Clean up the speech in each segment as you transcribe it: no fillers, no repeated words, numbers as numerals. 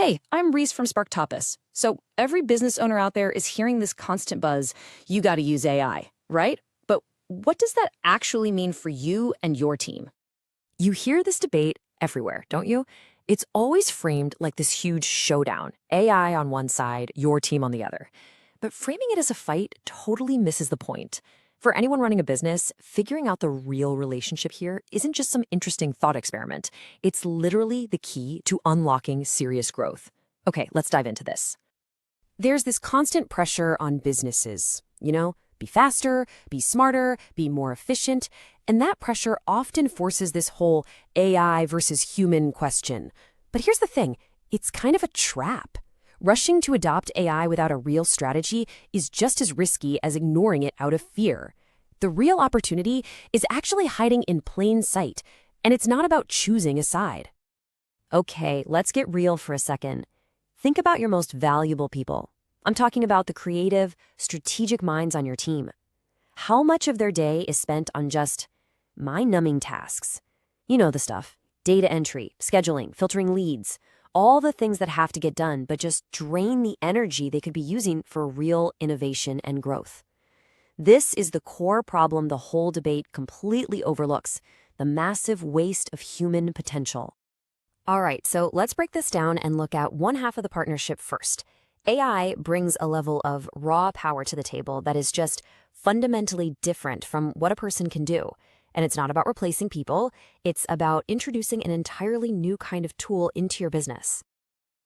Hey, I'm Reese from Sparktopus. So every business owner out there is hearing this constant buzz, you got to use AI, right? But what does that actually mean for you and your team? You hear this debate everywhere, don't you? It's always framed like this huge showdown, AI on one side, your team on the other. But framing it as a fight totally misses the point. For anyone running a business, figuring out the real relationship here isn't just some interesting thought experiment. It's literally the key to unlocking serious growth. Okay, let's dive into this. There's this constant pressure on businesses, be faster, be smarter, be more efficient, and that pressure often forces this whole AI versus human question. But here's the thing, it's kind of a trap. Rushing to adopt AI without a real strategy is just as risky as ignoring it out of fear. The real opportunity is actually hiding in plain sight, and it's not about choosing a side. Okay, let's get real for a second. Think about your most valuable people. I'm talking about the creative, strategic minds on your team. How much of their day is spent on just mind-numbing tasks? You know the stuff. Data entry, scheduling, filtering leads, all the things that have to get done but just drain the energy they could be using for real innovation and growth. This is the core problem the whole debate completely overlooks, the massive waste of human potential. All right, so let's break this down and look at one half of the partnership first. AI brings a level of raw power to the table that is just fundamentally different from what a person can do. And it's not about replacing people, it's about introducing an entirely new kind of tool into your business.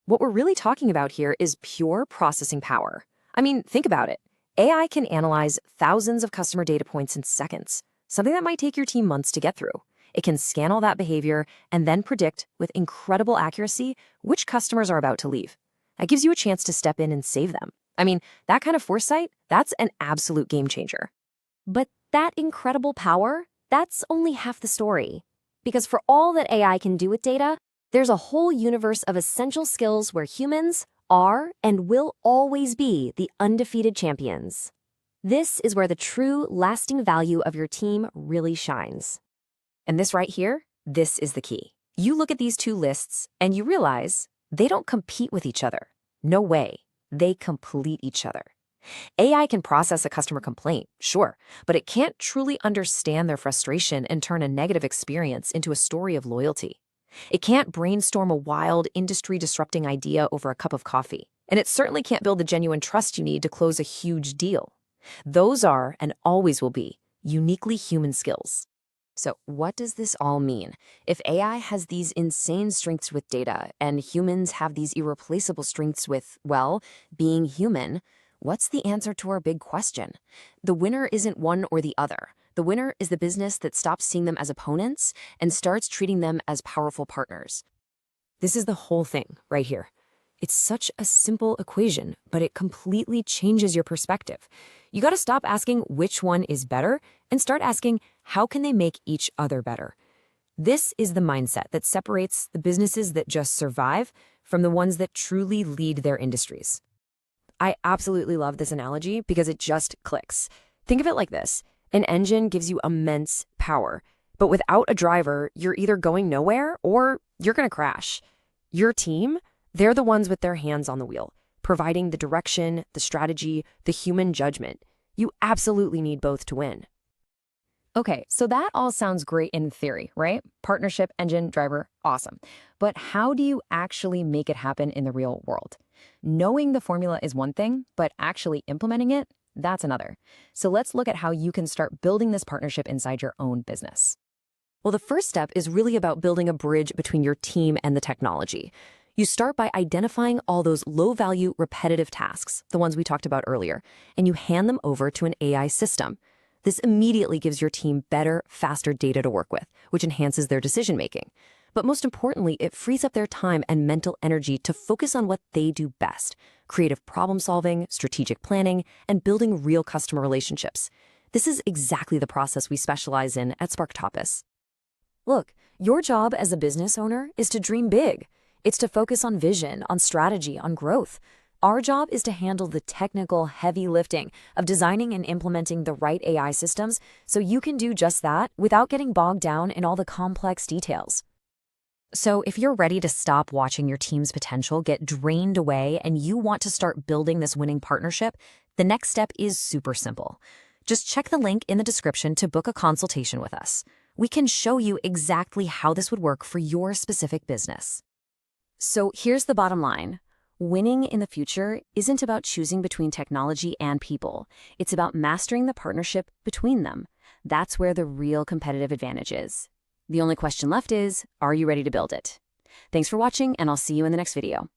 What we're really talking about here is pure processing power. I mean, think about it. AI can analyze thousands of customer data points in seconds, something that might take your team months to get through. It can scan all that behavior and then predict with incredible accuracy which customers are about to leave. That gives you a chance to step in and save them. I mean, that kind of foresight, that's an absolute game changer. But that incredible power, that's only half the story. Because for all that AI can do with data, there's a whole universe of essential skills where humans are and will always be the undefeated champions. This is where the true, lasting value of your team really shines. And this right here, this is the key. You look at these two lists and you realize they don't compete with each other. No way. They complete each other. AI can process a customer complaint, sure, but it can't truly understand their frustration and turn a negative experience into a story of loyalty. It can't brainstorm a wild, industry-disrupting idea over a cup of coffee. And it certainly can't build the genuine trust you need to close a huge deal. Those are, and always will be, uniquely human skills. So what does this all mean? If AI has these insane strengths with data, and humans have these irreplaceable strengths with, well, being human, what's the answer to our big question? The winner isn't one or the other. The winner is the business that stops seeing them as opponents and starts treating them as powerful partners. This is the whole thing right here. It's such a simple equation, but it completely changes your perspective. You got to stop asking which one is better and start asking how can they make each other better. This is the mindset that separates the businesses that just survive from the ones that truly lead their industries. I absolutely love this analogy because it just clicks. Think of it like this. An engine gives you immense power, but without a driver, you're either going nowhere or you're going to crash. Your team, they're the ones with their hands on the wheel, providing the direction, the strategy, the human judgment. You absolutely need both to win. Okay, so that all sounds great in theory, right? Partnership, engine, driver, awesome. But how do you actually make it happen in the real world? Knowing the formula is one thing, but actually implementing it, that's another. So let's look at how you can start building this partnership inside your own business. Well, the first step is really about building a bridge between your team and the technology. You start by identifying all those low-value, repetitive tasks, the ones we talked about earlier, and you hand them over to an AI system. This immediately gives your team better, faster data to work with, which enhances their decision-making. But most importantly, it frees up their time and mental energy to focus on what they do best: creative problem-solving, strategic planning, and building real customer relationships. This is exactly the process we specialize in at Sparktopus. Look, your job as a business owner is to dream big. It's to focus on vision, on strategy, on growth. Our job is to handle the technical heavy lifting of designing and implementing the right AI systems so you can do just that without getting bogged down in all the complex details. So if you're ready to stop watching your team's potential get drained away and you want to start building this winning partnership, the next step is super simple. Just check the link in the description to book a consultation with us. We can show you exactly how this would work for your specific business. So here's the bottom line. Winning in the future isn't about choosing between technology and people. It's about mastering the partnership between them. That's where the real competitive advantage is. The only question left is, are you ready to build it? Thanks for watching, and I'll see you in the next video.